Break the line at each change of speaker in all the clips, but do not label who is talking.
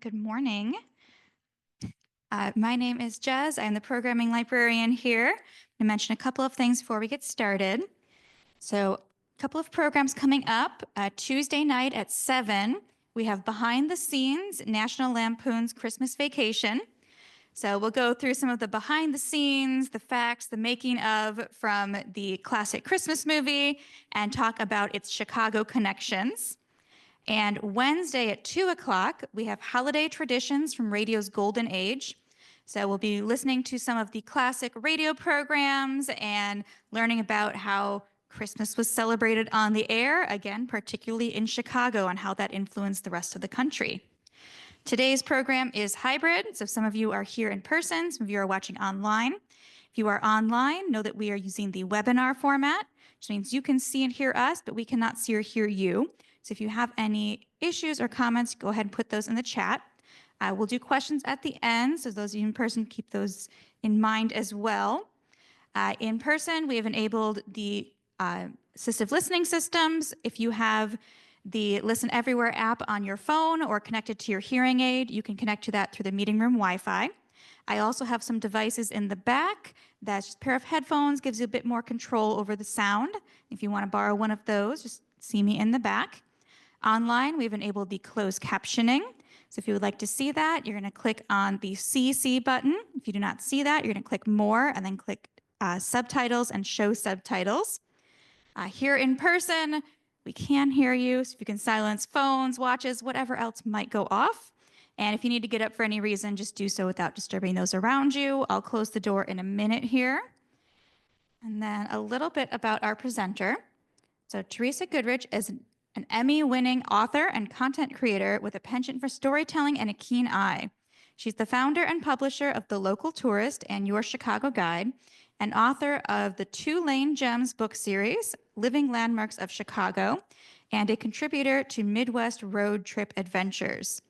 Good morning. My name is Jez. I'm the programming librarian here. To mention a couple of things before we get started. So, a couple of programs coming up. Tuesday night at 7, we have Behind the Scenes, National Lampoon's Christmas Vacation. So we'll go through some of the behind the scenes, the facts, the making of from the classic Christmas movie, and talk about its Chicago connections. And Wednesday at 2 o'clock, we have Holiday Traditions from radio's Golden Age. So we'll be listening to some of the classic radio programs and learning about how Christmas was celebrated on the air, again, particularly in Chicago, and how that influenced the rest of the country. Today's program is hybrid, so some of you are here in person, some of you are watching online. If you are online, know that we are using the webinar format, which means you can see and hear us, but we cannot see or hear you. So if you have any issues or comments, go ahead and put those in the chat. We'll do questions at the end, so those of you in person, keep those in mind as well. In person, we have enabled the assistive listening systems. If you have the Listen Everywhere app on your phone or connected to your hearing aid, you can connect to that through the meeting room Wi-Fi. I also have some devices in the back. That's just a pair of headphones, gives you a bit more control over the sound. If you want to borrow one of those, just see me in the back. Online, we've enabled the closed captioning. So if you would like to see that, you're going to click on the CC button. If you do not see that, you're going to click More and then click Subtitles and Show Subtitles. Here in person, we can hear you, so if you can silence phones, watches, whatever else might go off. And if you need to get up for any reason, just do so without disturbing those around you. I'll close the door in a minute here. And then a little bit about our presenter. So Theresa Goodrich is an Emmy-winning author and content creator with a penchant for storytelling and a keen eye. She's the founder and publisher of The Local Tourist and Your Chicago Guide, and author of the Two Lane Gems book series, Living Landmarks of Chicago, and a contributor to Midwest Road Trip Adventures.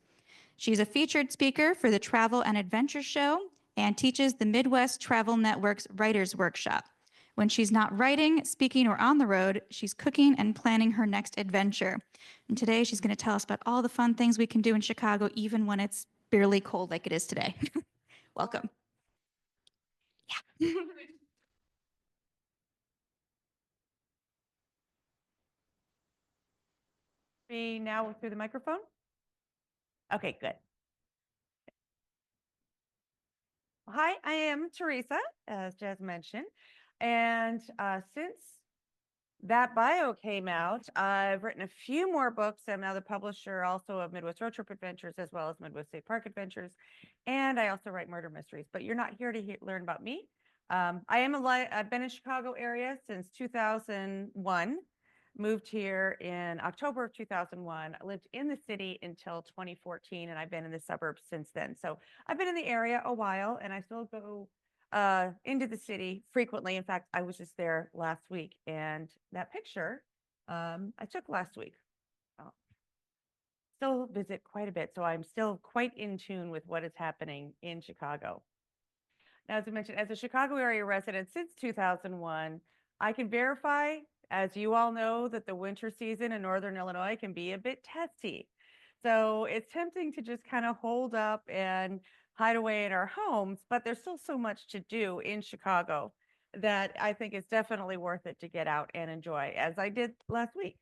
She's a featured speaker for the Travel and Adventure Show and teaches the Midwest Travel Network's Writers Workshop. When she's not writing, speaking, or on the road, she's cooking and planning her next adventure. And today she's going to tell us about all the fun things we can do in Chicago, even when it's barely cold like it is today. Welcome. Yeah.
Me now through the microphone? Okay, good. Hi, I am Theresa, as Jez mentioned. And since that bio came out, I've written a few more books. I'm now the publisher also of Midwest Road Trip Adventures, as well as Midwest State Park Adventures. And I also write murder mysteries, but you're not here to learn about me. I've been in Chicago area since 2001. Moved here in October of 2001. I lived in the city until 2014, and I've been in the suburbs since then. So I've been in the area a while, and I still go into the city frequently. In fact, I was just there last week, and that picture I took last week. Still visit quite a bit, so I'm still quite in tune with what is happening in Chicago. Now, as I mentioned, as a Chicago area resident since 2001, I can verify, as you all know, that the winter season in Northern Illinois can be a bit testy. So it's tempting to just kind of hold up and hide away in our homes, but there's still so much to do in Chicago that I think it's definitely worth it to get out and enjoy, as I did last week.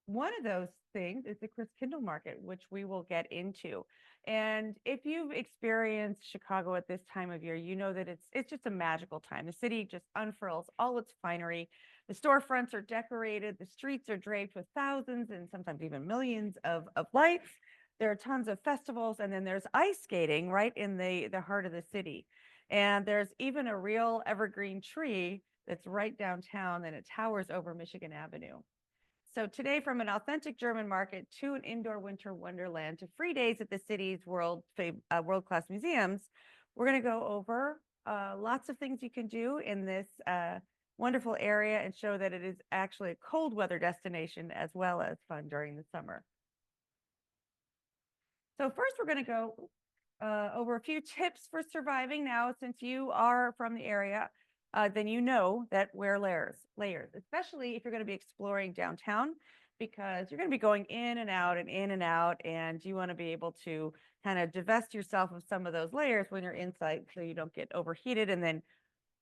One of those things is the Chris Kindle Market, which we will get into. And if you've experienced Chicago at this time of year, you know that it's just a magical time. The city just unfurls all its finery. The storefronts are decorated. The streets are draped with thousands and sometimes even millions of lights. There are tons of festivals, and then there's ice skating right in the heart of the city. And there's even a real evergreen tree that's right downtown, and it towers over Michigan Avenue. So today, from an authentic German market to an indoor winter wonderland to free days at the city's world-class museums, we're going to go over lots of things you can do in this wonderful area and show that it is actually a cold weather destination as well as fun during the summer. So first, we're going to go over a few tips for surviving. Now, since you are from the area, then you know that wear layers, especially if you're going to be exploring downtown. because you're going to be going in and out and in and out, and you want to be able to kind of divest yourself of some of those layers when you're inside so you don't get overheated, and then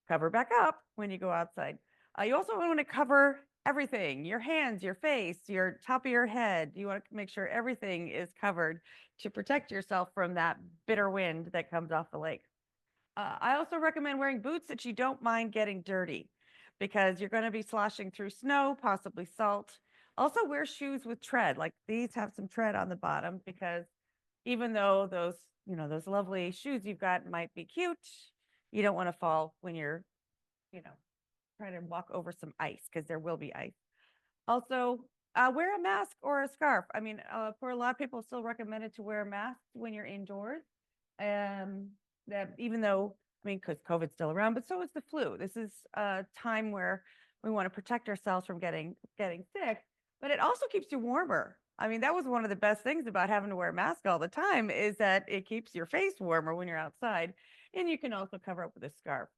cover back up when you go outside. You also want to cover everything, your hands, your face, your top of your head. You want to make sure everything is covered to protect yourself from that bitter wind that comes off the lake. I also recommend wearing boots that you don't mind getting dirty, because you're going to be sloshing through snow, possibly salt. Also wear shoes with tread, like these have some tread on the bottom, because even though those, those lovely shoes you've got might be cute, you don't want to fall when you're, you know, trying to walk over some ice, because there will be ice. Also, wear a mask or a scarf. I mean, for a lot of people, still recommended to wear a mask when you're indoors. That even though, I mean, because COVID's still around, but so is the flu. This is a time where we want to protect ourselves from getting sick, but it also keeps you warmer. I mean, that was one of the best things about having to wear a mask all the time, is that it keeps your face warmer when you're outside, and you can also cover up with a scarf.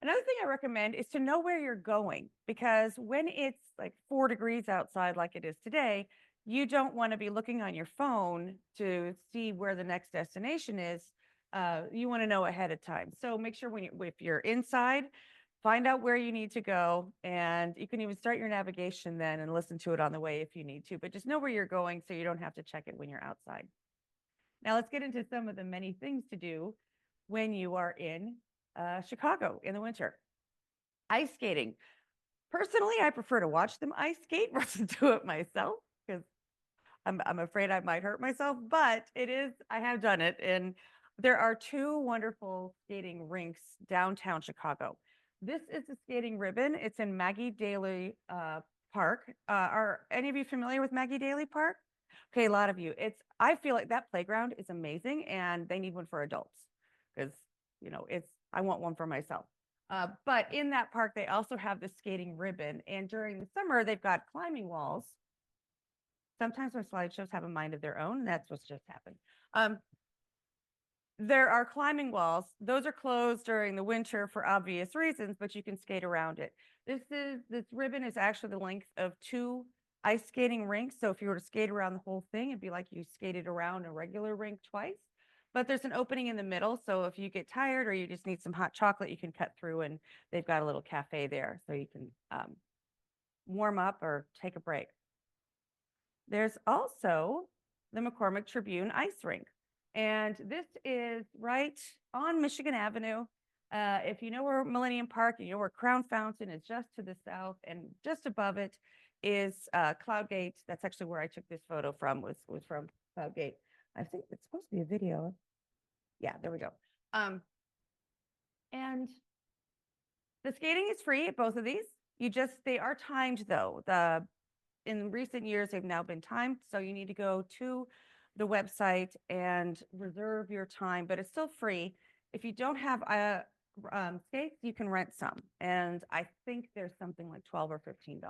Another thing I recommend is to know where you're going, because when it's like 4 degrees outside, like it is today, you don't want to be looking on your phone to see where the next destination is. You want to know ahead of time. So make sure if you're inside, find out where you need to go, and you can even start your navigation then and listen to it on the way if you need to, but just know where you're going so you don't have to check it when you're outside. Now let's get into some of the many things to do when you are in Chicago in the winter. Ice skating. Personally, I prefer to watch them ice skate versus do it myself, because I'm afraid I might hurt myself, but I have done it. And there are 2 wonderful skating rinks downtown Chicago. This is the skating ribbon. It's in Maggie Daley Park. Are any of you familiar with Maggie Daley Park? Okay, a lot of you. I feel like that playground is amazing, and they need one for adults, because, I want one for myself. But in that park, they also have the skating ribbon. And during the summer, they've got climbing walls. Sometimes my slideshows have a mind of their own, and that's what's just happened. There are climbing walls. Those are closed during the winter for obvious reasons, but you can skate around it. This ribbon is actually the length of 2 ice skating rinks. So if you were to skate around the whole thing, it'd be like you skated around a regular rink twice. But there's an opening in the middle, so if you get tired or you just need some hot chocolate, you can cut through, and they've got a little cafe there, so you can warm up or take a break. There's also the McCormick Tribune ice rink, and this is right on Michigan Avenue. If you know where Millennium Park, you know where Crown Fountain is, just to the south, and just above it is Cloudgate. That's actually where I took this photo from, was from Cloudgate. I think it's supposed to be a video. Yeah, there we go. And the skating is free at both of these. They are timed though. In recent years, they've now been timed. So you need to go to the website and reserve your time, but it's still free. If you don't have skates, you can rent some. And I think there's something like $12 or $15,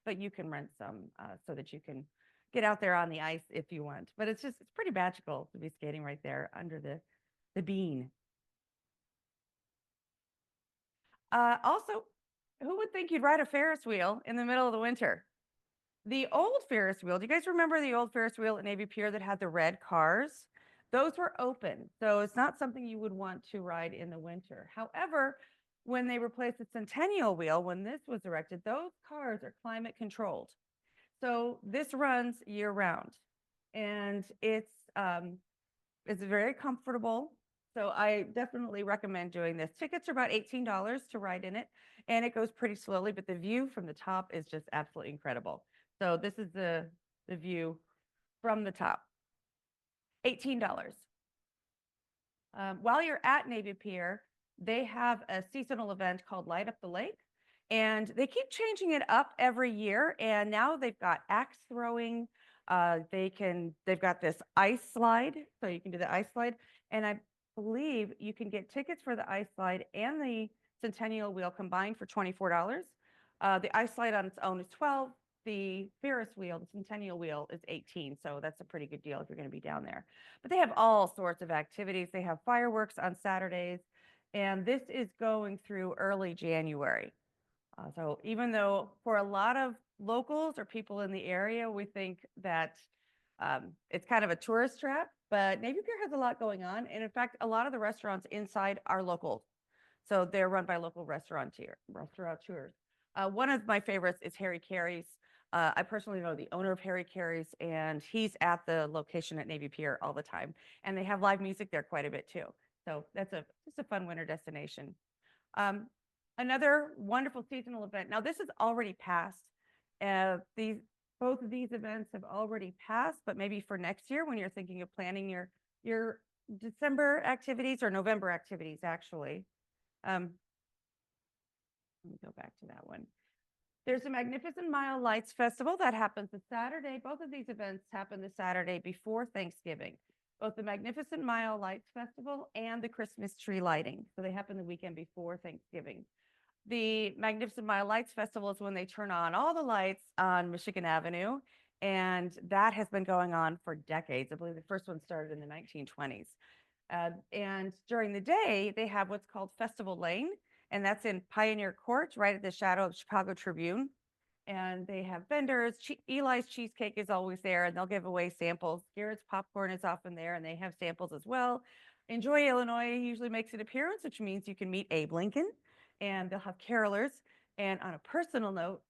but you can rent some so that you can get out there on the ice if you want. But it's pretty magical to be skating right there under the bean. Also, who would think you'd ride a Ferris wheel in the middle of the winter? The old Ferris wheel, do you guys remember the old Ferris wheel at Navy Pier that had the red cars? Those were open, so it's not something you would want to ride in the winter. However, when they replaced the Centennial wheel, when this was erected, those cars are climate controlled. So this runs year round, and it's very comfortable. So I definitely recommend doing this. Tickets are about $18 to ride in it, and it goes pretty slowly, but the view from the top is just absolutely incredible. So this is the view from the top. $18. While you're at Navy Pier, they have a seasonal event called Light Up the Lake, and they keep changing it up every year. And now they've got axe throwing. They've got this ice slide, so you can do the ice slide. And I believe you can get tickets for the ice slide and the Centennial wheel combined for $24. The ice slide on its own is $12. The Ferris wheel, the Centennial wheel, is $18. So that's a pretty good deal if you're going to be down there. But they have all sorts of activities. They have fireworks on Saturdays, and this is going through early January. So even though for a lot of locals or people in the area, we think that it's kind of a tourist trap, but Navy Pier has a lot going on. And in fact, a lot of the restaurants inside are local. So they're run by local restaurateurs. One of my favorites is Harry Carey's. I personally know the owner of Harry Carey's, and he's at the location at Navy Pier all the time. And they have live music there quite a bit too. So that's just a fun winter destination. Another wonderful seasonal event. Now this is already passed. Both of these events have already passed, but maybe for next year when you're thinking of planning your December activities or November activities, actually. Let me go back to that one. There's a Magnificent Mile Lights Festival that happens the Saturday. Both of these events happen the Saturday before Thanksgiving. Both the Magnificent Mile Lights Festival and the Christmas tree lighting. So they happen the weekend before Thanksgiving. The Magnificent Mile Lights Festival is when they turn on all the lights on Michigan Avenue. And that has been going on for decades. I believe the first one started in the 1920s. And during the day, they have what's called Festival Lane, and that's in Pioneer Court, right at the shadow of Chicago Tribune. And they have vendors. Eli's Cheesecake is always there, and they'll give away samples. Garrett's Popcorn is often there, and they have samples as well. Enjoy Illinois usually makes an appearance, which means you can meet Abe Lincoln, and they'll have carolers. And on a personal note,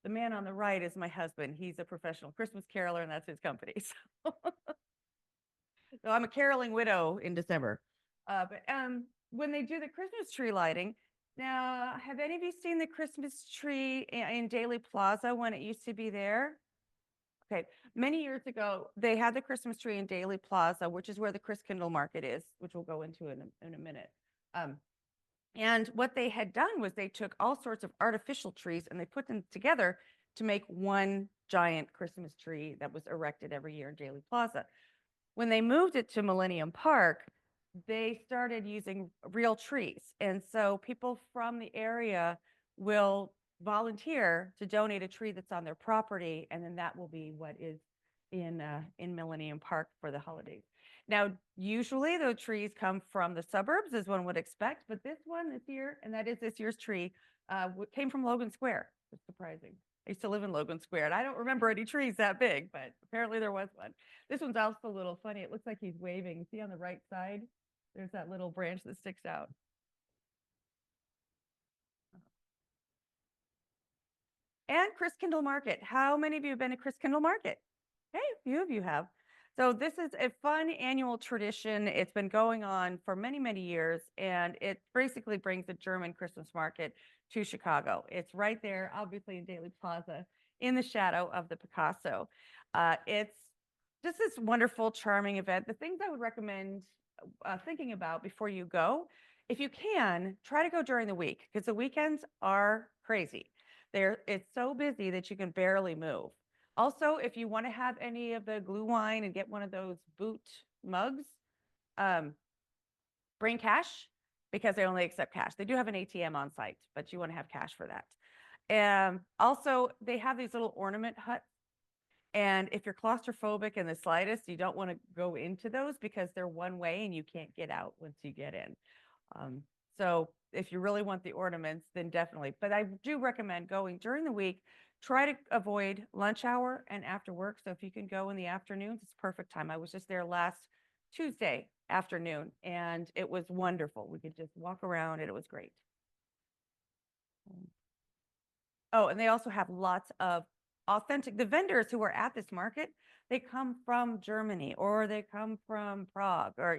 the man on the right is my husband. He's a professional Christmas caroler, and that's his company. So I'm a caroling widow in December. But when they do the Christmas tree lighting, now, have any of you seen the Christmas tree in Daly Plaza when it used to be there? Okay, many years ago, they had the Christmas tree in Daly Plaza, which is where the Chris Kindle Market is, which we'll go into in a minute. And what they had done was they took all sorts of artificial trees and they put them together to make one giant Christmas tree that was erected every year in Daly Plaza. When they moved it to Millennium Park, they started using real trees. And so people from the area will volunteer to donate a tree that's on their property, and then that will be what is in Millennium Park for the holidays. Now, usually the trees come from the suburbs, as one would expect, but this one this year, and that is this year's tree, came from Logan Square. It's surprising. I used to live in Logan Square, and I don't remember any trees that big, but apparently there was one. This one's also a little funny. It looks like he's waving. See on the right side? There's that little branch that sticks out. And Chris Kindle Market. How many of you have been to Chris Kindle Market? Okay, a few of you have. So this is a fun annual tradition. It's been going on for many, many years, and it basically brings the German Christmas market to Chicago. It's right there, obviously in Daly Plaza, in the shadow of the Picasso. It's just this wonderful, charming event. The things I would recommend thinking about before you go, if you can, try to go during the week, because the weekends are crazy. It's so busy that you can barely move. Also, if you want to have any of the glue wine and get one of those boot mugs, bring cash, because they only accept cash. They do have an ATM on site, but you want to have cash for that. Also, they have these little ornament huts. And if you're claustrophobic in the slightest, you don't want to go into those because they're one way and you can't get out once you get in. So if you really want the ornaments, then definitely. But I do recommend going during the week. Try to avoid lunch hour and after work. So if you can go in the afternoons, it's perfect time. I was just there last Tuesday afternoon, and it was wonderful. We could just walk around, and it was great. Oh, and they also have lots of the vendors who are at this market, they come from Germany or they come from Prague, or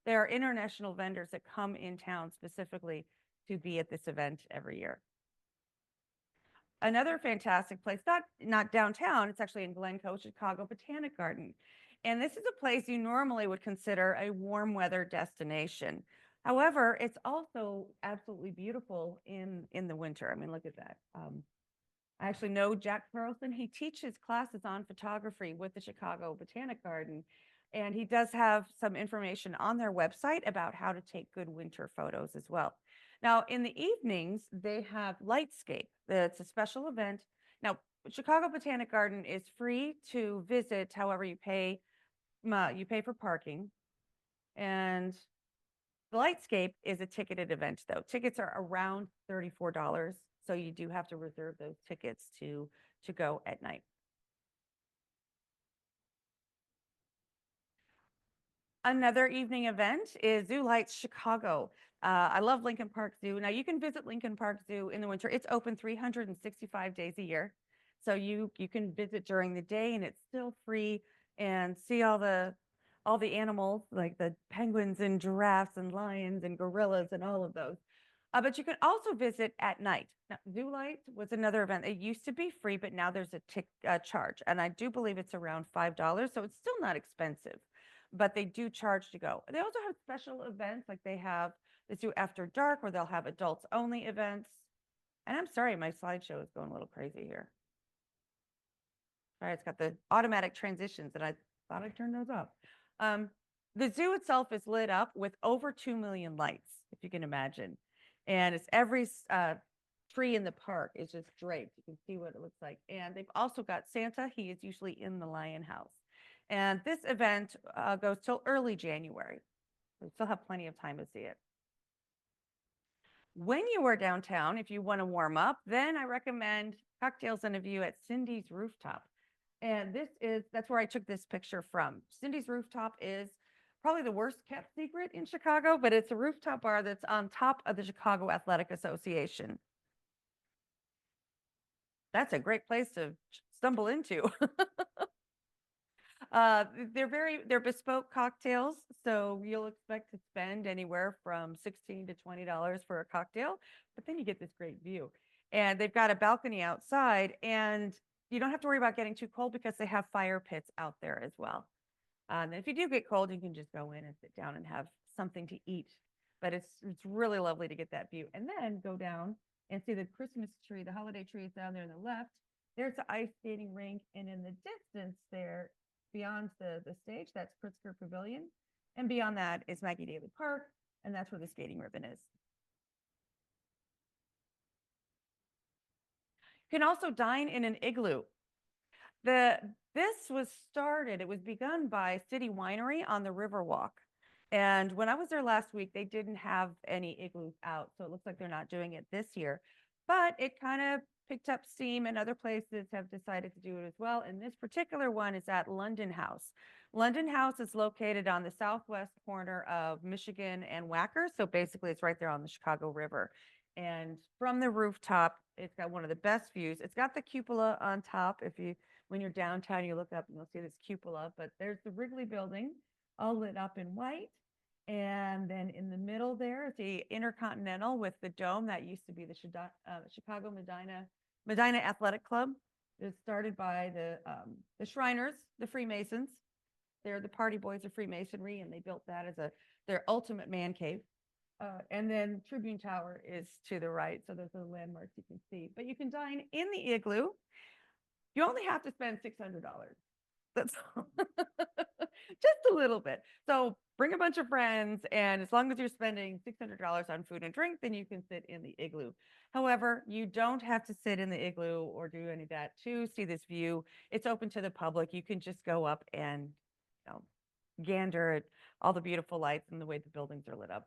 they are international vendors that come in town specifically to be at this event every year. Another fantastic place, not downtown, it's actually in Glencoe, Chicago Botanic Garden. And this is a place you normally would consider a warm weather destination. However, it's also absolutely beautiful in the winter. I mean, look at that. I actually know Jack Carlson. He teaches classes on photography with the Chicago Botanic Garden, and he does have some information on their website about how to take good winter photos as well. Now, in the evenings, they have Lightscape. It's a special event. Now, Chicago Botanic Garden is free to visit. However, you pay for parking, and the Lightscape is a ticketed event, though. Tickets are around $34. So you do have to reserve those tickets to go at night. Another evening event is Zoo Lights Chicago. I love Lincoln Park Zoo. Now you can visit Lincoln Park Zoo in the winter. It's open 365 days a year. So you can visit during the day and it's still free and see all the animals like the penguins and giraffes and lions and gorillas and all of those. But you can also visit at night. Now, Zoo Lights was another event. It used to be free, but now there's a charge, and I do believe it's around $5, so it's still not expensive. But they do charge to go. They also have special events, like they have the Zoo After Dark, where they'll have adults only events. And I'm sorry, my slideshow is going a little crazy here. All right, it's got the automatic transitions, and I thought I'd turn those off. The zoo itself is lit up with over 2 million lights, if you can imagine. And it's every tree in the park is just draped. You can see what it looks like. And they've also got Santa. He is usually in the lion house. And this event goes till early January. We still have plenty of time to see it. When you are downtown, if you want to warm up, then I recommend cocktails and a view at Cindy's Rooftop. And that's where I took this picture from. Cindy's Rooftop is probably the worst kept secret in Chicago, but it's a rooftop bar that's on top of the Chicago Athletic Association. That's a great place to stumble into. They're bespoke cocktails, so you'll expect to spend anywhere from $16 to $20 for a cocktail, but then you get this great view. And they've got a balcony outside, and you don't have to worry about getting too cold because they have fire pits out there as well. And if you do get cold, you can just go in and sit down and have something to eat. But it's really lovely to get that view. And then go down and see the Christmas tree, the holiday tree is down there on the left. There's the ice skating rink, and in the distance there, beyond the stage, that's Pritzker Pavilion. And beyond that is Maggie Daley Park, and that's where the skating ribbon is. You can also dine in an igloo. This was started, it was begun by City Winery on the Riverwalk. And when I was there last week, they didn't have any igloos out. So it looks like they're not doing it this year. But it kind of picked up steam, and other places have decided to do it as well. And this particular one is at London House. London House is located on the southwest corner of Michigan and Wacker. So basically, it's right there on the Chicago River. And from the rooftop, it's got one of the best views. It's got the cupola on top. When you're downtown, you look up and you'll see this cupola. But there's the Wrigley Building, all lit up in white. And then in the middle there is the Intercontinental with the dome. That used to be the Chicago Medina Athletic Club. It was started by the Shriners, the Freemasons. They're the party boys of Freemasonry, and they built that as their ultimate man cave. And then Tribune Tower is to the right. So those are the landmarks you can see. But you can dine in the igloo. You only have to spend $600. That's just a little bit. So bring a bunch of friends, and as long as you're spending $600 on food and drink, then you can sit in the igloo. However, you don't have to sit in the igloo or do any of that to see this view. It's open to the public. You can just go up and gander at all the beautiful lights and the way the buildings are lit up.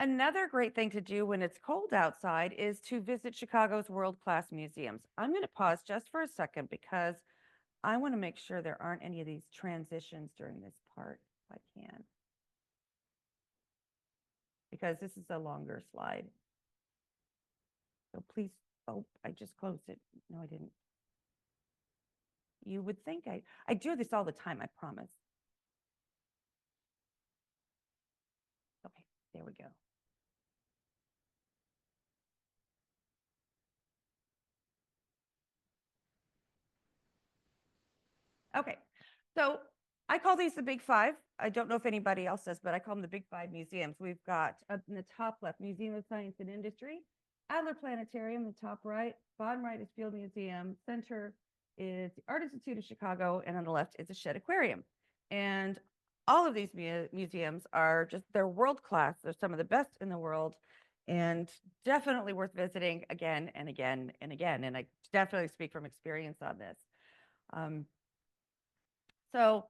Another great thing to do when it's cold outside is to visit Chicago's world-class museums. I'm going to pause just for a second because I want to make sure there aren't any of these transitions during this part, if I can. Because this is a longer slide. So please, oh, I just closed it. No, I didn't. You would think I do this all the time, I promise. Okay, there we go. Okay, so I call these the Big Five. I don't know if anybody else does, but I call them the Big Five museums. We've got in the top left, Museum of Science and Industry, Adler Planetarium, the top right, bottom right is Field Museum, center is the Art Institute of Chicago, and on the left is the Shedd Aquarium. And all of these museums they're world class. They're some of the best in the world, and definitely worth visiting again and again and again. And I definitely speak from experience on this. So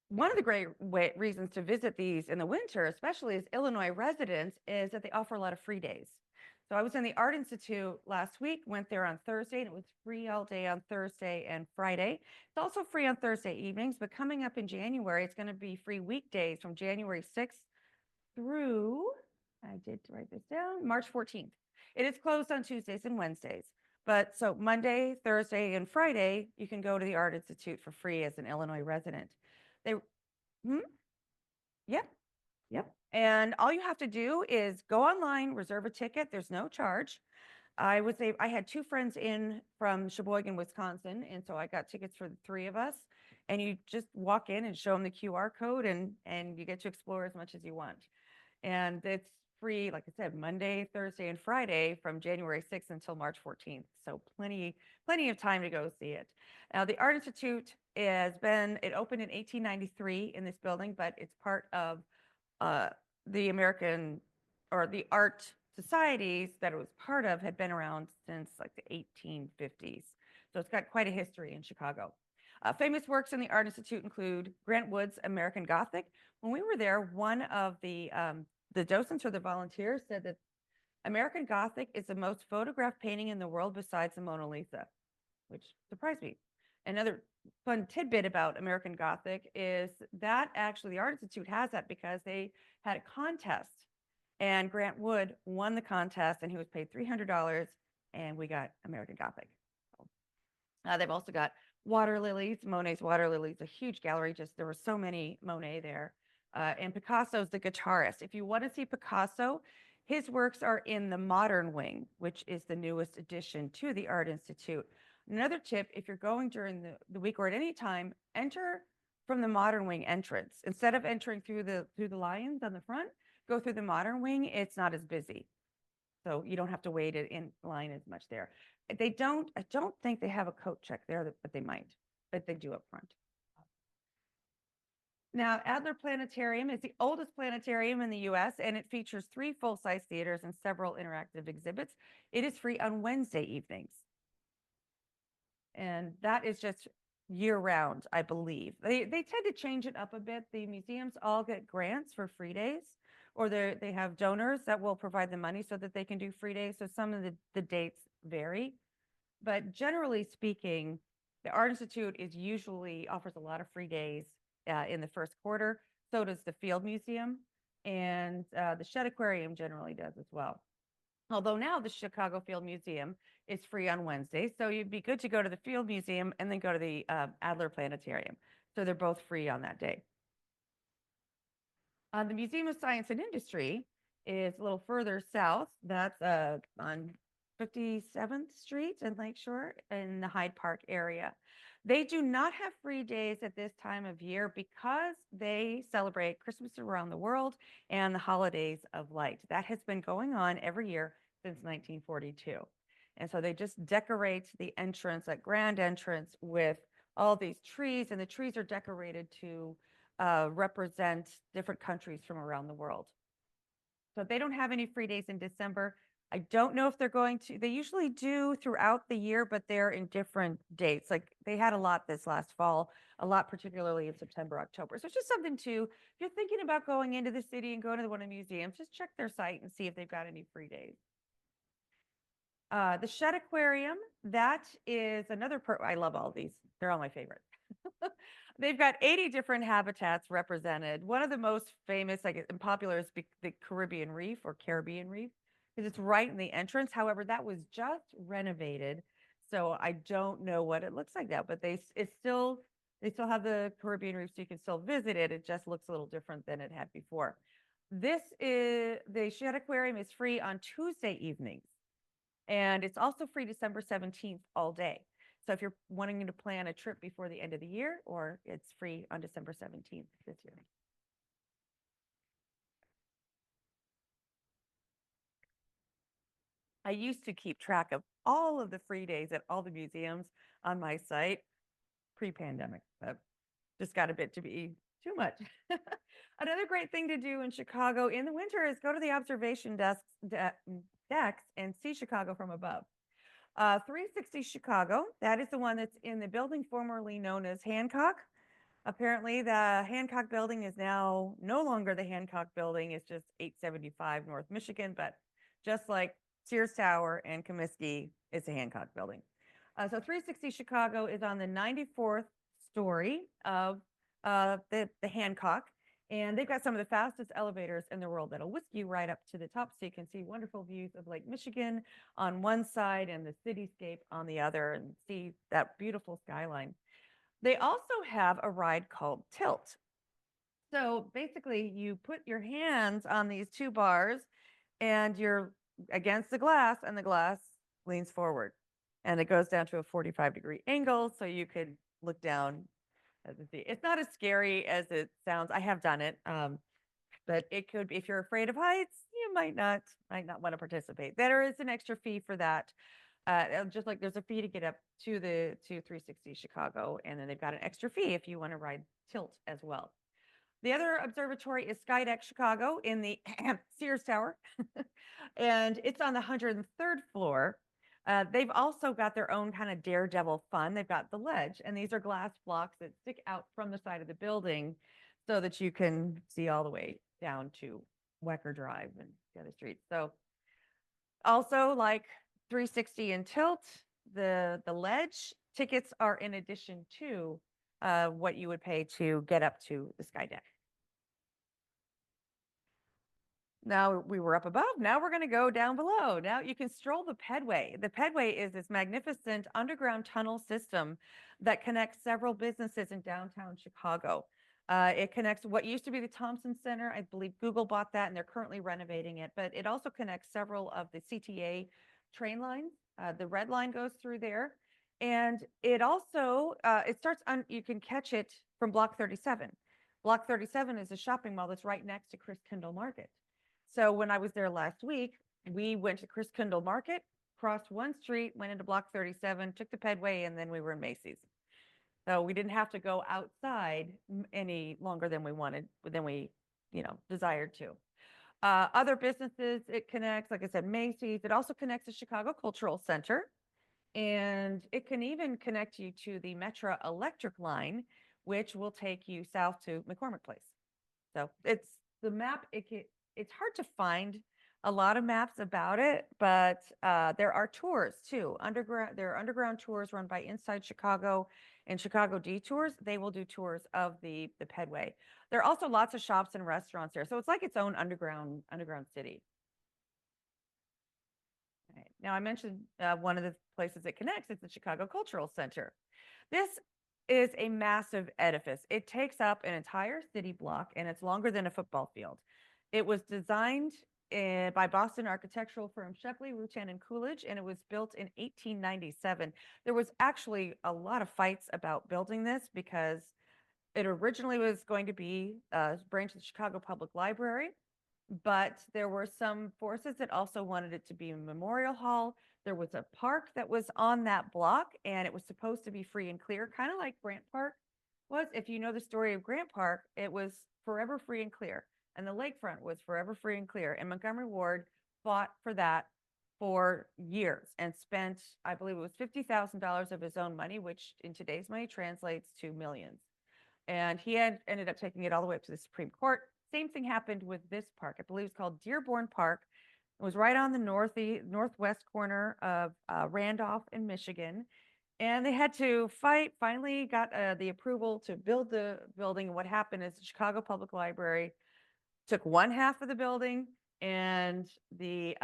one of the great reasons to visit these in the winter, especially as Illinois residents, is that they offer a lot of free days. So I was in the Art Institute last week, went there on Thursday, and it was free all day on Thursday and Friday. It's also free on Thursday evenings, but coming up in January, it's going to be free weekdays from January 6th through, I did write this down, March 14th. It is closed on Tuesdays and Wednesdays. But so Monday, Thursday, and Friday, you can go to the Art Institute for free as an Illinois resident. They, hmm? Yep, yep. And all you have to do is go online, reserve a ticket. There's no charge. I had two friends in from Sheboygan, Wisconsin, and so I got tickets for the three of us. And you just walk in and show them the QR code, and you get to explore as much as you want. And it's free, like I said, Monday, Thursday, and Friday from January 6th until March 14th. So plenty of time to go see it. Now, the Art Institute it opened in 1893 in this building, but it's part of the American or the art societies that it was part of had been around since like the 1850s. So it's got quite a history in Chicago. Famous works in the Art Institute include Grant Wood's American Gothic. When we were there, one of the docents or the volunteers said that American Gothic is the most photographed painting in the world besides the Mona Lisa, which surprised me. Another fun tidbit about American Gothic is that actually the Art Institute has that because they had a contest and Grant Wood won the contest and he was paid $300 and we got American Gothic. They've also got water lilies. Monet's water lilies, a huge gallery. Just there were so many Monet there. And Picasso's the guitarist. If you want to see Picasso, his works are in the modern wing, which is the newest addition to the Art Institute. Another tip, if you're going during the week or at any time, enter from the modern wing entrance. Instead of entering through the lions on the front, go through the modern wing. It's not as busy. So you don't have to wait in line as much there. I don't think they have a coat check there, but they might, but they do up front. Now, Adler Planetarium is the oldest planetarium in the US, and it features 3 full-size theaters and several interactive exhibits. It is free on Wednesday evenings. And that is just year-round, I believe. They tend to change it up a bit. The museums all get grants for free days, or they have donors that will provide the money so that they can do free days. So some of the dates vary. But generally speaking, the Art Institute usually offers a lot of free days in the first quarter. So does the Field Museum, and the Shedd Aquarium generally does as well. Although now the Chicago Field Museum is free on Wednesdays, so you'd be good to go to the Field Museum and then go to the Adler Planetarium. So they're both free on that day. The Museum of Science and Industry is a little further south. That's on 57th Street in Lakeshore in the Hyde Park area. They do not have free days at this time of year because they celebrate Christmas around the world and the holidays of light. That has been going on every year since 1942. And so they just decorate the entrance, that grand entrance, with all these trees, and the trees are decorated to represent different countries from around the world. So they don't have any free days in December. I don't know if they're going to. They usually do throughout the year, but they're in different dates. Like they had a lot this last fall, a lot particularly in September, October. So it's just something to, if you're thinking about going into the city and going to one of the museums, just check their site and see if they've got any free days. The Shedd Aquarium, that is another, I love all these. They're all my favorite. They've got 80 different habitats represented. One of the most famous, like and popular, is the Caribbean Reef or Caribbean Reef, because it's right in the entrance. However, that was just renovated, so I don't know what it looks like now. But they still have the Caribbean Reef, so you can still visit it. It just looks a little different than it had before. The Shedd Aquarium is free on Tuesday evenings, and it's also free December 17th all day. So if you're wanting to plan a trip before the end of the year, or it's free on December 17th this year. I used to keep track of all of the free days at all the museums on my site pre-pandemic, but just got a bit to be too much. Another great thing to do in Chicago in the winter is go to the observation decks and see Chicago from above. 360 Chicago, that is the one that's in the building formerly known as Hancock. Apparently, the Hancock Building is now no longer the Hancock Building. It's just 875 North Michigan, but just like Sears Tower and Comiskey, it's a Hancock Building. So 360 Chicago is on the 94th story of the Hancock, and they've got some of the fastest elevators in the world that'll whisk you right up to the top, so you can see wonderful views of Lake Michigan on one side and the cityscape on the other, and see that beautiful skyline. They also have a ride called Tilt. So basically, you put your hands on these two bars and you're against the glass, and the glass leans forward. And it goes down to a 45-degree angle so you could look down at the sea. It's not as scary as it sounds. I have done it. But it could be, if you're afraid of heights, you might not want to participate. There is an extra fee for that. Just like there's a fee to get up to 360 Chicago, and then they've got an extra fee if you want to ride Tilt as well. The other observatory is Skydeck Chicago in the Sears Tower, and it's on the 103rd floor. They've also got their own kind of daredevil fun. They've got the ledge, and these are glass blocks that stick out from the side of the building so that you can see all the way down to Wecker Drive and the other streets. So also, like 360 and Tilt, the ledge tickets are in addition to what you would pay to get up to the sky deck. Now we were up above. Now we're going to go down below. Now you can stroll the Pedway. The Pedway is this magnificent underground tunnel system that connects several businesses in downtown Chicago. It connects what used to be the Thompson Center. I believe Google bought that and they're currently renovating it, but it also connects several of the CTA train lines. The red line goes through there. And it also, it starts on, you can catch it from Block 37. Block 37 is a shopping mall that's right next to Chris Kindle Market. So when I was there last week, we went to Chris Kindle Market, crossed one street, went into Block 37, took the Pedway, and then we were in Macy's. So we didn't have to go outside any longer than we wanted, than we, desired to. Other businesses it connects, like I said, Macy's. It also connects the Chicago Cultural Center, and it can even connect you to the Metra Electric line, which will take you south to McCormick Place. So it's the map. It's hard to find a lot of maps about it, but there are tours too. There are underground tours run by Inside Chicago and Chicago Detours. They will do tours of the Pedway. There are also lots of shops and restaurants there, so it's like its own underground city. Right. Now I mentioned one of the places it connects is the Chicago Cultural Center. This is a massive edifice. It takes up an entire city block, and it's longer than a football field. It was designed by Boston architectural firm Shepley, Rutan, and Coolidge, and it was built in 1897. There was actually a lot of fights about building this because it originally was going to be a branch of the Chicago Public Library, but there were some forces that also wanted it to be a memorial hall. There was a park that was on that block, and it was supposed to be free and clear, kind of like Grant Park was. If you know the story of Grant Park, it was forever free and clear. And the lakefront was forever free and clear. And Montgomery Ward fought for that for years and spent, I believe it was $50,000 of his own money, which in today's money translates to millions. And he ended up taking it all the way up to the Supreme Court. Same thing happened with this park. I believe it's called Dearborn Park. It was right on the northwest corner of Randolph in Michigan. And they had to fight, finally got the approval to build the building. And what happened is the Chicago Public Library took one half of the building, and the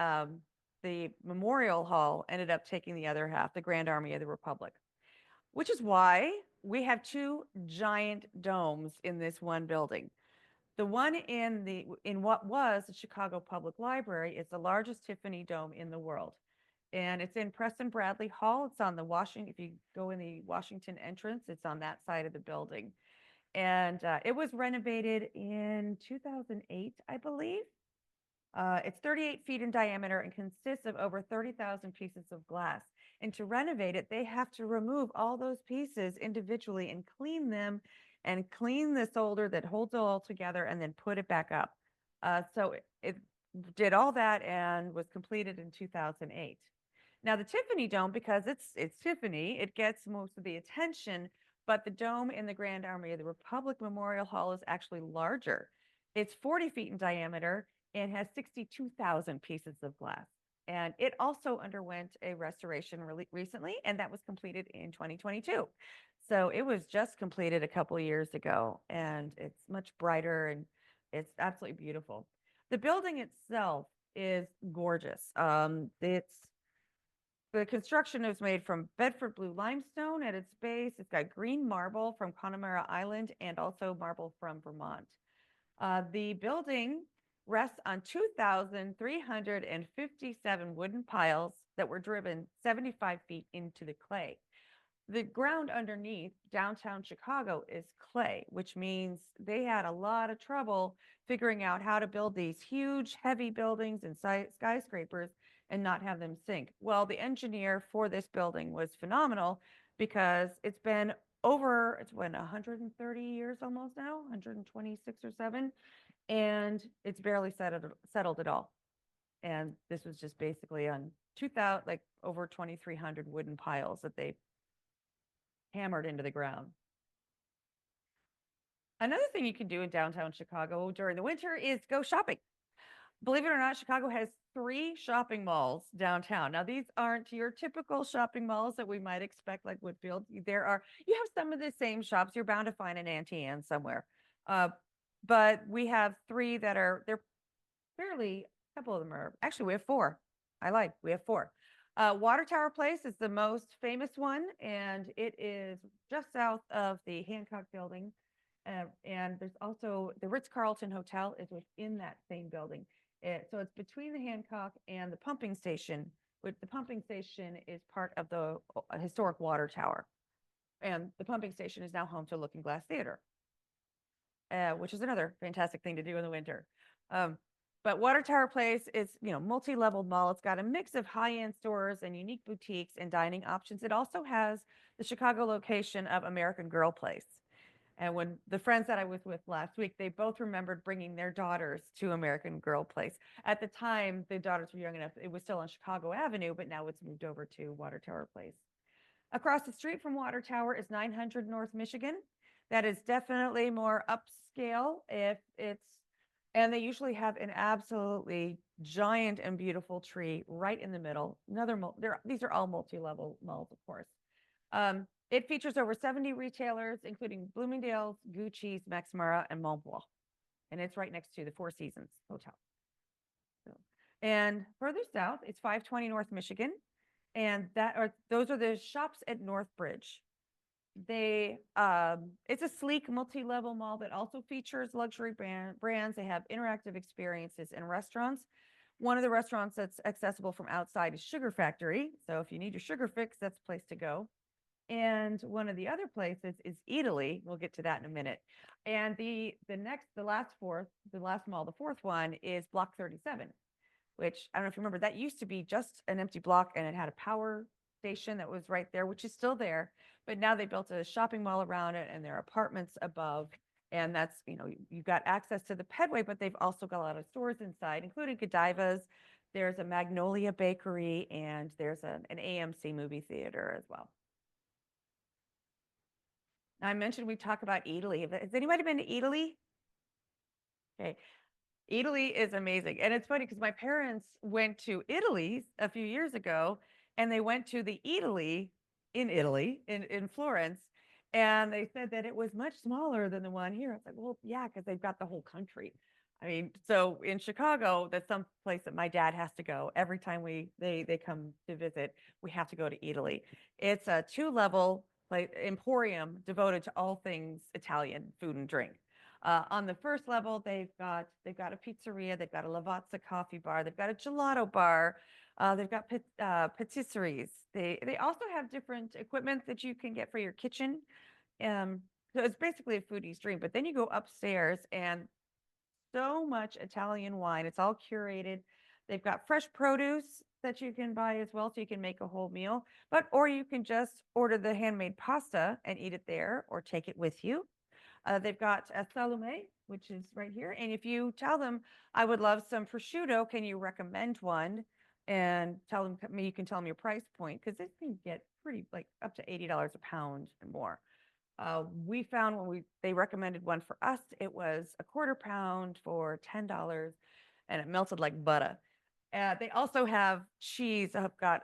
Memorial Hall ended up taking the other half, the Grand Army of the Republic, which is why we have two giant domes in this one building. The one in what was the Chicago Public Library is the largest Tiffany dome in the world. And it's in Preston Bradley Hall. It's on the if you go in the Washington entrance, it's on that side of the building. And it was renovated in 2008, I believe. It's 38 feet in diameter and consists of over 30,000 pieces of glass. And to renovate it, they have to remove all those pieces individually and clean them and clean the solder that holds it all together and then put it back up. So it did all that and was completed in 2008. Now the Tiffany Dome, because it's Tiffany, it gets most of the attention, but the dome in the Grand Army of the Republic Memorial Hall is actually larger. It's 40 feet in diameter and has 62,000 pieces of glass. And it also underwent a restoration really recently, and that was completed in 2022. So it was just completed a couple of years ago, and it's much brighter and it's absolutely beautiful. The building itself is gorgeous. The construction is made from Bedford blue limestone at its base. It's got green marble from Connemara Island and also marble from Vermont. The building rests on 2,357 wooden piles that were driven 75 feet into the clay. The ground underneath downtown Chicago is clay, which means they had a lot of trouble figuring out how to build these huge, heavy buildings and skyscrapers and not have them sink. Well, the engineer for this building was phenomenal because it's been it's been 130 years almost now, 126 or 7, and it's barely settled at all. And this was just basically on 2,000, like over 2,300 wooden piles that they hammered into the ground. Another thing you can do in downtown Chicago during the winter is go shopping. Believe it or not, Chicago has 3 shopping malls downtown. Now, these aren't your typical shopping malls that we might expect, like Woodfield. You have some of the same shops. You're bound to find an Auntie Anne somewhere. But we have 3 they're fairly, a couple of them are, actually, we have 4. I lied, we have 4. Water Tower Place is the most famous one, and it is just south of the Hancock building. And there's also the Ritz-Carlton Hotel is within that same building. So it's between the Hancock and the pumping station, which the pumping station is part of the historic water tower. And the pumping station is now home to Looking Glass Theater, which is another fantastic thing to do in the winter. But Water Tower Place is, multi-level mall. It's got a mix of high-end stores and unique boutiques and dining options. It also has the Chicago location of American Girl Place. And when the friends that I was with last week, they both remembered bringing their daughters to American Girl Place. At the time, the daughters were young enough. It was still on Chicago Avenue, but now it's moved over to Water Tower Place. Across the street from Water Tower is 900 North Michigan. That is definitely more upscale and they usually have an absolutely giant and beautiful tree right in the middle. These are all multi-level malls, of course. It features over 70 retailers, including Bloomingdale's, Gucci's, Max Mara, and Montblanc. And it's right next to the Four Seasons Hotel. And further south, it's 520 North Michigan. And those are the shops at Northbridge. It's a sleek multi-level mall that also features luxury brands. They have interactive experiences and restaurants. One of the restaurants that's accessible from outside is Sugar Factory. So if you need your sugar fix, that's a place to go. And one of the other places is Italy. We'll get to that in a minute. And the last mall, the 4th one is Block 37, which I don't know if you remember, that used to be just an empty block and it had a power station that was right there, which is still there. But now they built a shopping mall around it and there are apartments above. And that's, you've got access to the pedway, but they've also got a lot of stores inside, including Godiva's. There's a Magnolia Bakery and there's an AMC movie theater as well. I mentioned we talk about Italy. Has anybody been to Italy? Okay. Italy is amazing. And it's funny because my parents went to Italy a few years ago and they went to the Italy in Florence. And they said that it was much smaller than the one here. I was like, well, yeah, because they've got the whole country. I mean, so in Chicago, that's some place that my dad has to go. Every time they come to visit, we have to go to Italy. It's a 2-level emporium devoted to all things Italian food and drink. On the first level, they've got a pizzeria, they've got a Lavazza coffee bar, they've got a gelato bar, they've got patisseries. They also have different equipment that you can get for your kitchen. So it's basically a foodie's dream. But then you go upstairs and so much Italian wine. It's all curated. They've got fresh produce that you can buy as well, so you can make a whole meal. Or you can just order the handmade pasta and eat it there, or take it with you. They've got a salume, which is right here. And if you tell them, I would love some prosciutto, can you recommend one? And you can tell them your price point, because it can get pretty, like up to $80 a pound and more. We found when they recommended one for us, it was a quarter pound for $10 and it melted like butter. They also have cheese. I've got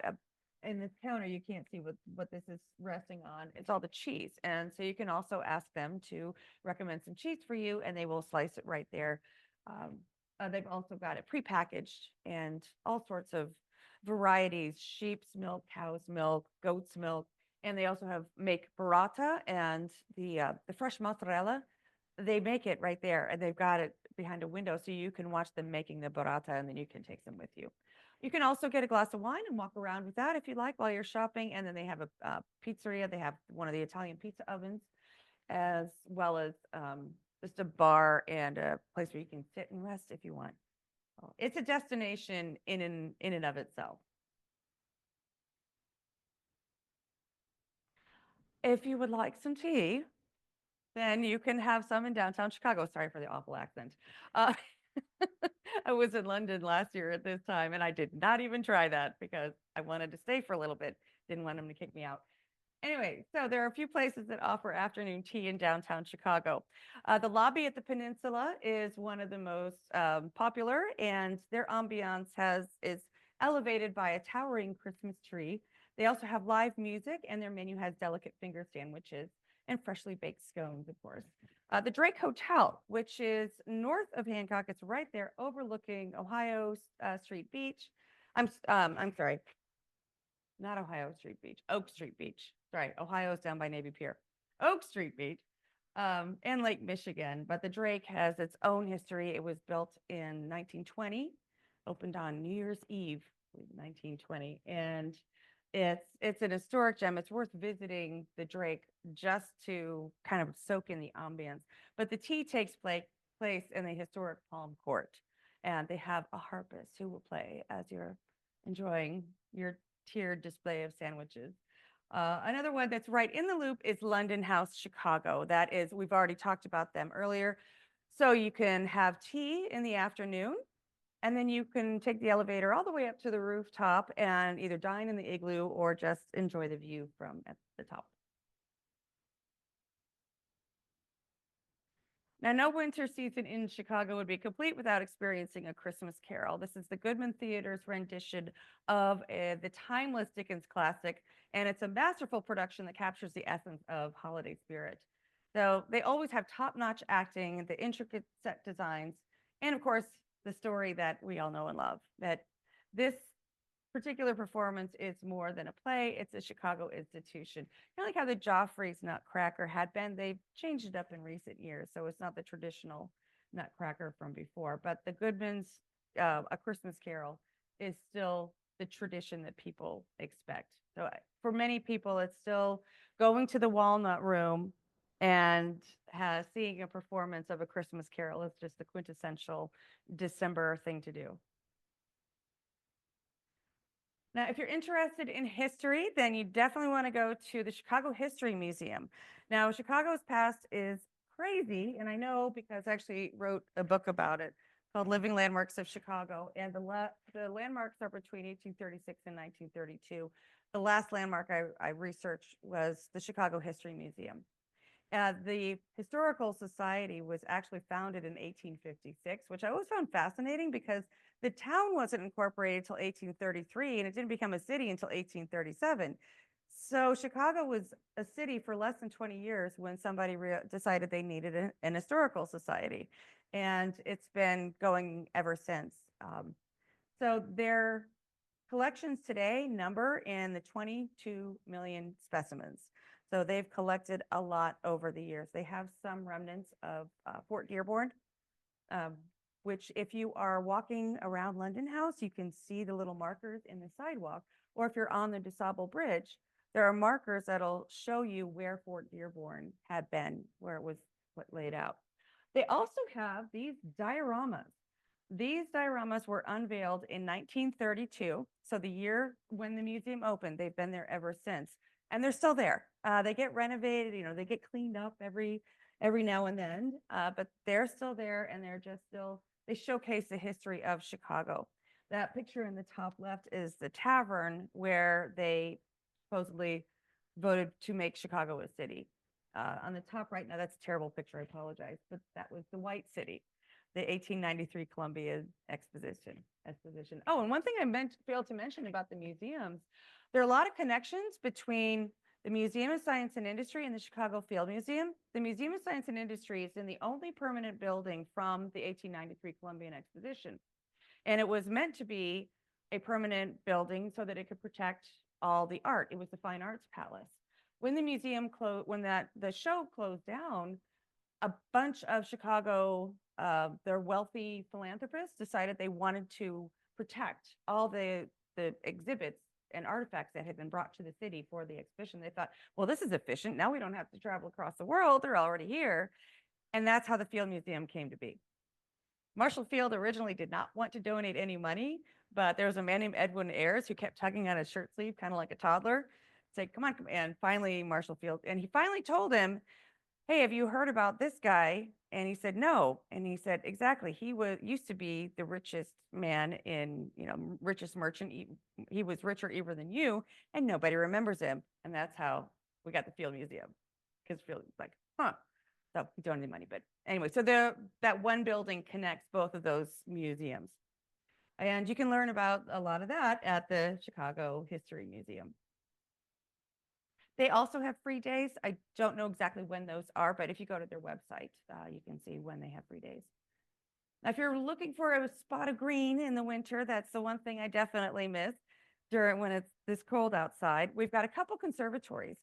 in this counter, you can't see what this is resting on. It's all the cheese. And so you can also ask them to recommend some cheese for you and they will slice it right there. They've also got it prepackaged and all sorts of varieties, sheep's milk, cow's milk, goat's milk. And they also make burrata and the fresh mozzarella. They make it right there and they've got it behind a window so you can watch them making the burrata and then you can take them with you. You can also get a glass of wine and walk around with that if you like while you're shopping. And then they have a pizzeria. They have one of the Italian pizza ovens, as well as just a bar and a place where you can sit and rest if you want. It's a destination in and of itself. If you would like some tea, then you can have some in downtown Chicago. Sorry for the awful accent. Uh, I was in London last year at this time, and I did not even try that because I wanted to stay for a little bit. Didn't want them to kick me out. Anyway, so there are a few places that offer afternoon tea in downtown Chicago. The lobby at the Peninsula is one of the most popular, and their ambiance is elevated by a towering Christmas tree. They also have live music, and their menu has delicate finger sandwiches and freshly baked scones, of course. The Drake Hotel, which is north of Hancock, it's right there overlooking Ohio Street Beach. I'm sorry, not Ohio Street Beach, Oak Street Beach. Sorry, Ohio's down by Navy Pier. Oak Street Beach and Lake Michigan. But the Drake has its own history. It was built in 1920, opened on New Year's Eve, 1920, and it's an historic gem. It's worth visiting the Drake just to kind of soak in the ambience. But the tea takes place in the historic Palm Court, and they have a harpist who will play as you're enjoying your tiered display of sandwiches. Another one that's right in the loop is London House Chicago. That is, we've already talked about them earlier. So you can have tea in the afternoon, and then you can take the elevator all the way up to the rooftop and either dine in the igloo or just enjoy the view from at the top. Now, no winter season in Chicago would be complete without experiencing A Christmas Carol. This is the Goodman Theater's rendition of the timeless Dickens classic, and it's a masterful production that captures the essence of holiday spirit. So they always have top-notch acting, the intricate set designs, and of course, the story that we all know and love, that this particular performance is more than a play, it's a Chicago institution. Kind of like how the Joffrey's Nutcracker had been, they've changed it up in recent years, so it's not the traditional Nutcracker from before, but the Goodman's A Christmas Carol is still the tradition that people expect. So for many people, it's still going to the Walnut Room and seeing a performance of A Christmas Carol is just the quintessential December thing to do. Now, if you're interested in history, then you definitely want to go to the Chicago History Museum. Now, Chicago's past is crazy, and I know because I actually wrote a book about it called Living Landmarks of Chicago, and the landmarks are between 1836 and 1932. The last landmark I researched was the Chicago History Museum. The Historical Society was actually founded in 1856, which I always found fascinating because the town wasn't incorporated until 1833 and it didn't become a city until 1837. So Chicago was a city for less than 20 years when somebody decided they needed an historical society. And it's been going ever since. So their collections today number in the 22 million specimens. So they've collected a lot over the years. They have some remnants of Fort Dearborn, which if you are walking around London House, you can see the little markers in the sidewalk. Or if you're on the DeSable Bridge, there are markers that'll show you where Fort Dearborn had been, where it was laid out. They also have these dioramas. These dioramas were unveiled in 1932. So the year when the museum opened, they've been there ever since. And they're still there. They get renovated, they get cleaned up every now and then, but they're still there and they're just still, they showcase the history of Chicago. That picture in the top left is the tavern where they supposedly voted to make Chicago a city. on the top right, now that's a terrible picture, I apologize, but that was the White City, the 1893 Columbia Exposition. Oh, and one thing I failed to mention about the museums, there are a lot of connections between the Museum of Science and Industry and the Chicago Field Museum. The Museum of Science and Industry is in the only permanent building from the 1893 Columbian Exposition. And it was meant to be a permanent building so that it could protect all the art. It was the Fine Arts Palace. When the museum closed, the show closed down, a bunch of Chicago, their wealthy philanthropists decided they wanted to protect all the exhibits and artifacts that had been brought to the city for the exhibition. They thought, well, this is efficient. Now we don't have to travel across the world. They're already here. And that's how the Field Museum came to be. Marshall Field originally did not want to donate any money, but there was a man named Edwin Ayers who kept tugging on his shirt sleeve, kind of like a toddler, say, come on, come. And finally, Marshall Field, and he finally told him, hey, have you heard about this guy? And he said, no. And he said, exactly. He used to be the richest man in, richest merchant. He was richer even than you, and nobody remembers him. And that's how we got the Field Museum. Because Field was like, huh. So we don't need money. But anyway, so that one building connects both of those museums. And you can learn about a lot of that at the Chicago History Museum. They also have free days. I don't know exactly when those are, but if you go to their website, you can see when they have free days. Now, if you're looking for a spot of green in the winter, that's the one thing I definitely miss when it's this cold outside. We've got a couple conservatories.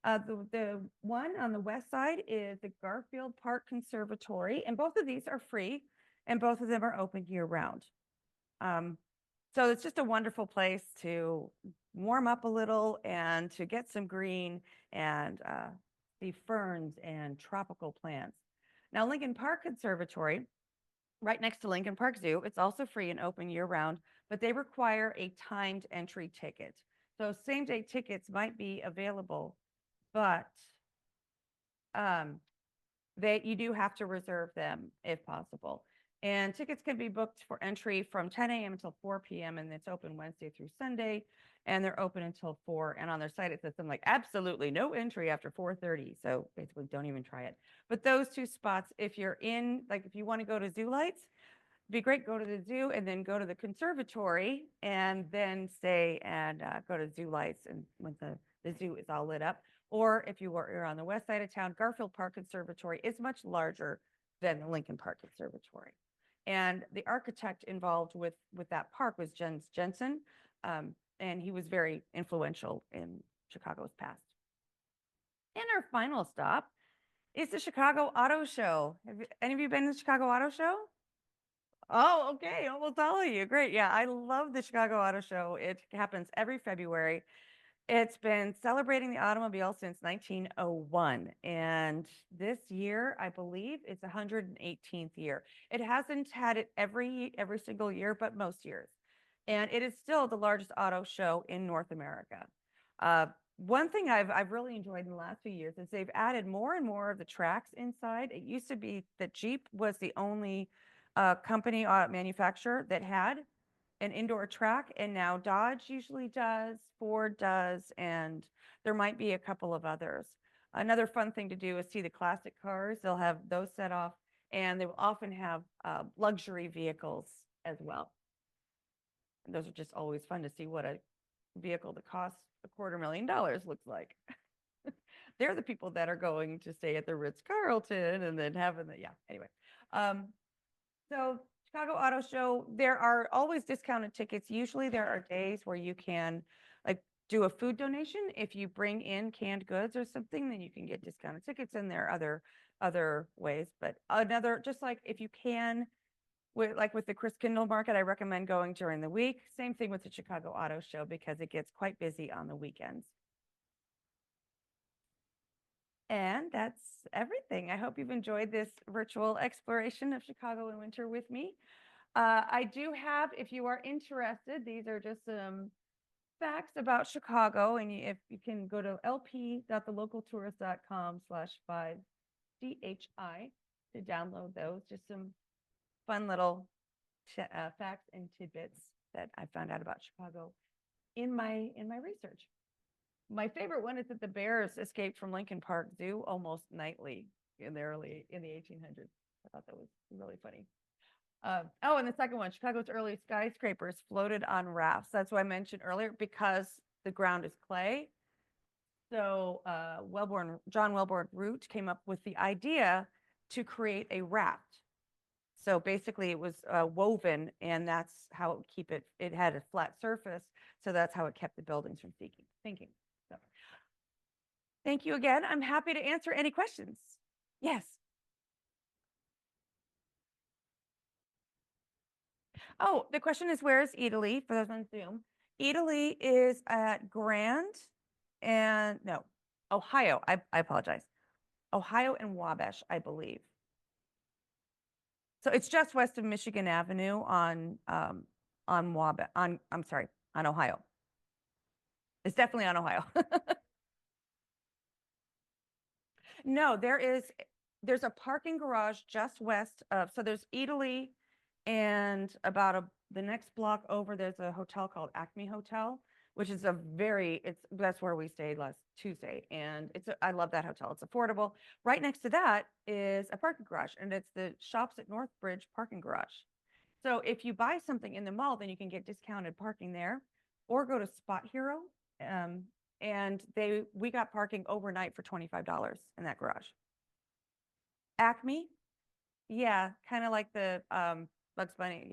The one on the west side is the Garfield Park Conservatory, and both of these are free, and both of them are open year round. So it's just a wonderful place to warm up a little and to get some green and see ferns and tropical plants. Now, Lincoln Park Conservatory, right next to Lincoln Park Zoo, it's also free and open year round, but they require a timed entry ticket. So same day tickets might be available, but you do have to reserve them if possible. And tickets can be booked for entry from 10 a.m. until 4 p.m. and it's open Wednesday through Sunday, and they're open until 4. And on their site, it says something like absolutely no entry after 4:30. So basically, don't even try it. But those two spots, if you're in, like if you want to go to Zoo Lights, it'd be great. Go to the zoo and then go to the conservatory and then stay and go to Zoo Lights and when the zoo is all lit up. Or if you're on the west side of town, Garfield Park Conservatory is much larger than the Lincoln Park Conservatory. And the architect involved with that park was Jens Jensen, and he was very influential in Chicago's past. And our final stop is the Chicago Auto Show. Have any of you been to the Chicago Auto Show? Oh, okay, almost all of you. Great. Yeah, I love the Chicago Auto Show. It happens every February. It's been celebrating the automobile since 1901. And this year, I believe it's 118th year. It hasn't had it every single year, but most years. And it is still the largest auto show in North America. One thing I've really enjoyed in the last few years is they've added more and more of the tracks inside. It used to be that Jeep was the only company manufacturer that had an indoor track, and now Dodge usually does, Ford does, and there might be a couple of others. Another fun thing to do is see the classic cars. They'll have those set off, and they will often have luxury vehicles as well. And those are just always fun to see what a vehicle that costs $250,000 looks like. They're the people that are going to stay at the Ritz-Carlton and then having the, yeah, anyway. So Chicago Auto Show, there are always discounted tickets. Usually there are days where you can like do a food donation. If you bring in canned goods or something, then you can get discounted tickets, and there are other ways. But just like if you can, with the Chris Kindle Market, I recommend going during the week. Same thing with the Chicago Auto Show because it gets quite busy on the weekends. And that's everything. I hope you've enjoyed this virtual exploration of Chicago in winter with me. I do have, if you are interested, these are just some facts about Chicago. And if you can go to lp.thelocaltourist.com/5DHI to download those, just some fun little facts and tidbits that I found out about Chicago in my research. My favorite one is that the bears escaped from Lincoln Park Zoo almost nightly in the 1800s. I thought that was really funny. Oh, and the second one, Chicago's early skyscrapers floated on rafts. That's what I mentioned earlier, because the ground is clay. So John Wellborn Root came up with the idea to create a raft. So basically it was woven, and that's how it would keep it. It had a flat surface. So that's how it kept the buildings from sinking. So thank you again. I'm happy to answer any questions. Yes. Oh, the question is, where is Italy for those on Zoom? Italy is at Grand and no, Ohio. I apologize. Ohio and Wabash, I believe. So it's just west of Michigan Avenue on Wabash, I'm sorry, on Ohio. It's definitely on Ohio. No, there's a parking garage just west of, so there's Italy, and the next block over, there's a hotel called Acme Hotel, which is that's where we stayed last Tuesday. And I love that hotel. It's affordable. Right next to that is a parking garage, and it's the Shops at Northbridge parking garage. So if you buy something in the mall, then you can get discounted parking there, or go to Spot Hero. And we got parking overnight for $25 in that garage. Acme, yeah, kind of like the Bugs Bunny,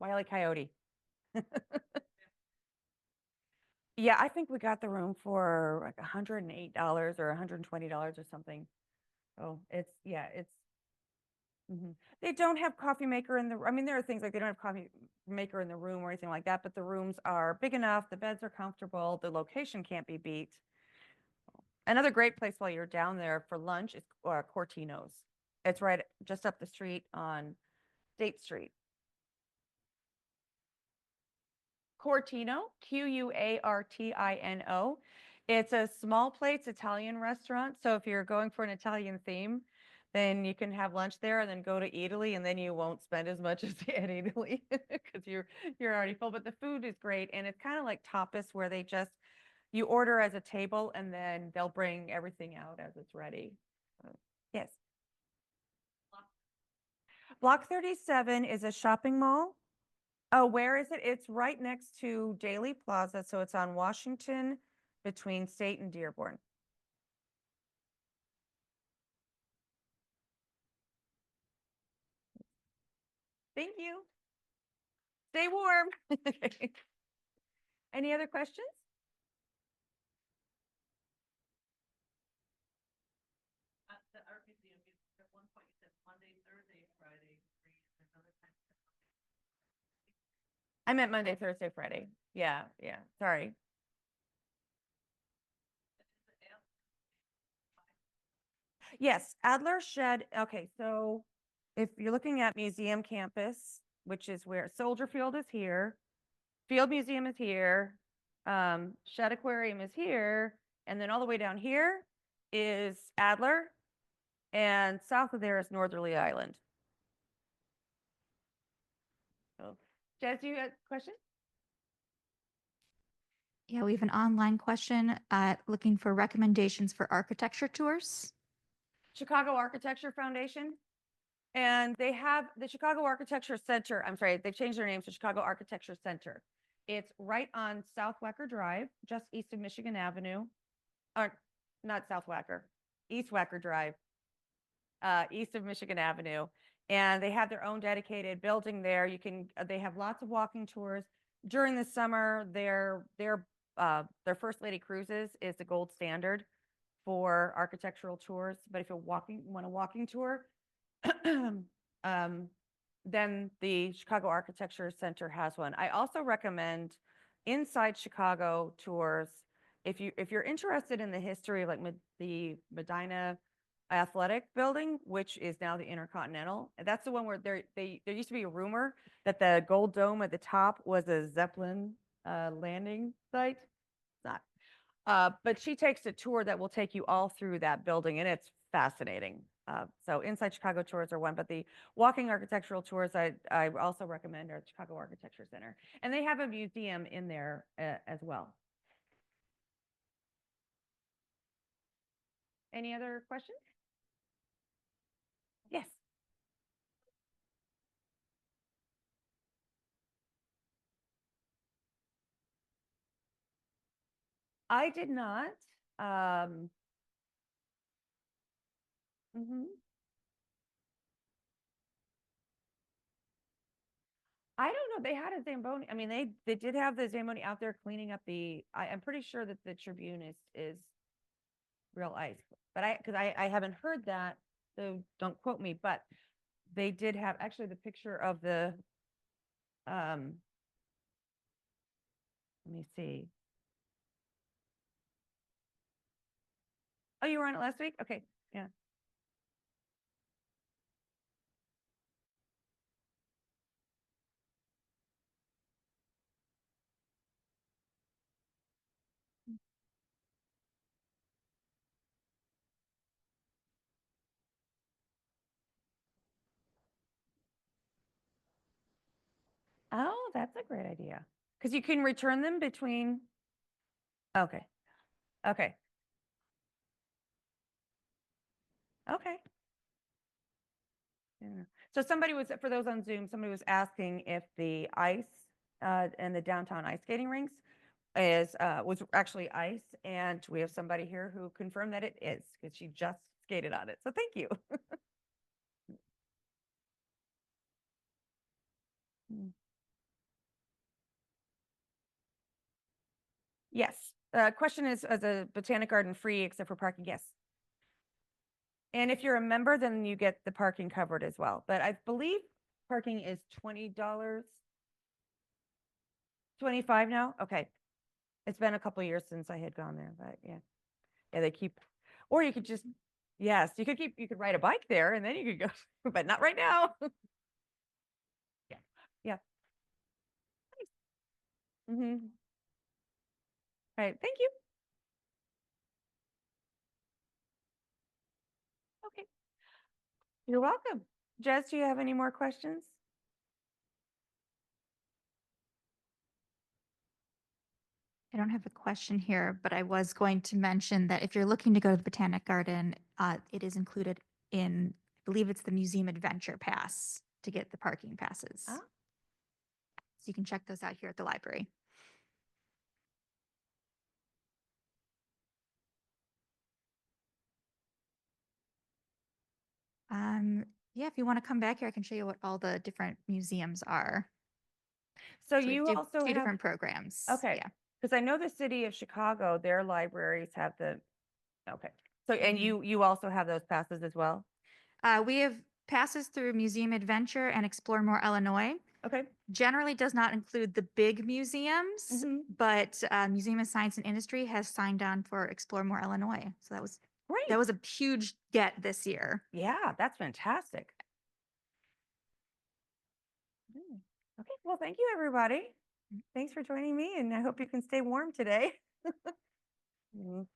Wile E. Coyote. Yeah, I think we got the room for like $108 or $120 or something. Oh, it's. They don't have coffee maker in the. I mean, there are things like they don't have coffee maker in the room or anything like that, but the rooms are big enough. The beds are comfortable. The location can't be beat. Another great place while you're down there for lunch is Cortino's. It's right just up the street on State Street. Cortino, Quartino. It's a small plates Italian restaurant. So if you're going for an Italian theme, then you can have lunch there and then go to Italy, and then you won't spend as much as at Italy because you're already full. But the food is great, and it's kind of like tapas, where you order as a table and then they'll bring everything out as it's ready. Yes. Block 37 is a shopping mall. Oh, where is it? It's right next to Daily Plaza. So it's on Washington between State and Dearborn. Thank you. Stay warm. Any other questions?
The art museum, at one point you said Monday, Thursday, Friday, free, and another time.
I meant Monday, Thursday, Friday. Yeah. Sorry. Yes, Adler Shed. Okay, so if you're looking at Museum Campus, which is where Soldier Field is here, Field Museum is here, Shed Aquarium is here, and then all the way down here is Adler, and south of there is Northerly Island. So, Jez, you had a question?
Yeah, we have an online question looking for recommendations for architecture tours.
Chicago Architecture Foundation. And they have the Chicago Architecture Center. I'm sorry, they've changed their name to Chicago Architecture Center. It's right on South Wacker Drive, just east of Michigan Avenue. Or not South Wacker, East Wacker Drive, east of Michigan Avenue. And they have their own dedicated building there. They have lots of walking tours. During the summer, their First Lady Cruises is the gold standard for architectural tours. But if you want a walking tour, then the Chicago Architecture Center has one. I also recommend Inside Chicago tours. If you're interested in the history of like the Medina Athletic Building, which is now the Intercontinental, that's the one where there used to be a rumor that the gold dome at the top was a Zeppelin landing site. It's not. But she takes a tour that will take you all through that building, and it's fascinating. So Inside Chicago tours are one, but the walking architectural tours I also recommend are Chicago Architecture Center. And they have a museum in there as well. Any other questions? Yes. I did not. Mhm. I don't know. They had a Zamboni. I mean, they did have the Zamboni out there cleaning up I'm pretty sure that the Tribune is real ice, but I haven't heard that, so don't quote me, but they did have actually the picture of the, let me see. Oh, you were on it last week? Okay, yeah. Oh, that's a great idea. Because you can return them between, okay, okay, okay. Yeah. So somebody was, for those on Zoom, somebody was asking if the ice and the downtown ice skating rinks was actually ice, and we have somebody here who confirmed that it is, because she just skated on it. So thank you. Mm. Yes. Question is a Botanic Garden free except for parking? Yes. And if you're a member, then you get the parking covered as well. But I believe parking is $20. 25 now? Okay. It's been a couple years since I had gone there, but yeah. Yeah, they keep, or you could just, yes, you could ride a bike there and then you could go, but not right now. Yeah. Yeah. Mm-hmm. All right. Thank you. Okay. You're welcome. Jess, do you have any more questions?
I don't have a question here, but I was going to mention that if you're looking to go to the Botanic Garden, it is included in, I believe it's the Museum Adventure Pass to get the parking passes.
Ah.
So you can check those out here at the library. Yeah, if you want to come back here, I can show you what all the different museums are.
So
So we
you
do
also
two
have,
different programs.
okay,
Yeah.
because I know the city of Chicago, their libraries have the, okay. So, and
Mhm.
you also have those passes as well?
We have passes through Museum Adventure and Explore More Illinois.
Okay.
Generally does not include the big museums,
Mhm.
but Museum of Science and Industry has signed on for Explore More Illinois. So that
Great.
was a huge get this year.
Yeah, that's fantastic. Mm. Okay, well, thank you, everybody. Thanks for joining me, and I hope you can stay warm today. Mm.